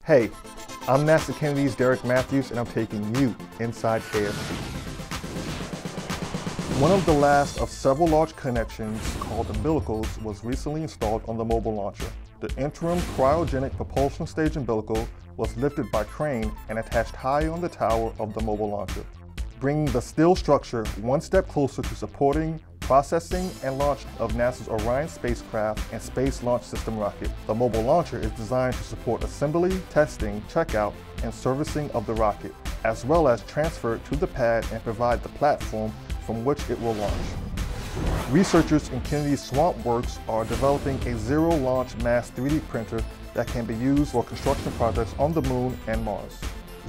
Hey, I'm NASA Kennedy's Derek Matthews, and I'm taking you inside KSC. One of the last of several large connections, called umbilicals, was recently installed on the mobile launcher. The interim cryogenic propulsion stage umbilical was lifted by crane and attached high on the tower of the mobile launcher, bringing the steel structure one step closer to supporting processing and launch of NASA's Orion spacecraft and Space Launch System rocket. The mobile launcher is designed to support assembly, testing, checkout, and servicing of the rocket, as well as transfer it to the pad and provide the platform from which it will launch. Researchers in Kennedy's Swamp Works are developing a zero-launch mass 3D printer that can be used for construction projects on the Moon and Mars.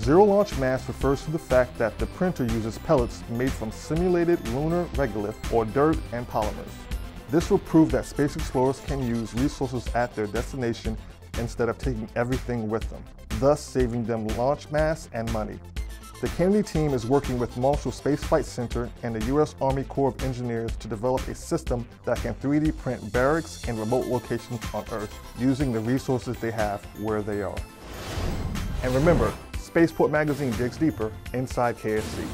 Zero-launch mass refers to the fact that the printer uses pellets made from simulated lunar regolith or dirt and polymers. This will prove that space explorers can use resources at their destination instead of taking everything with them, thus saving them launch mass and money. The Kennedy team is working with Marshall Space Flight Center and the U.S. Army Corps of Engineers to develop a system that can 3D print barracks in remote locations on Earth using the resources they have where they are. And remember, Spaceport Magazine digs deeper inside KSC.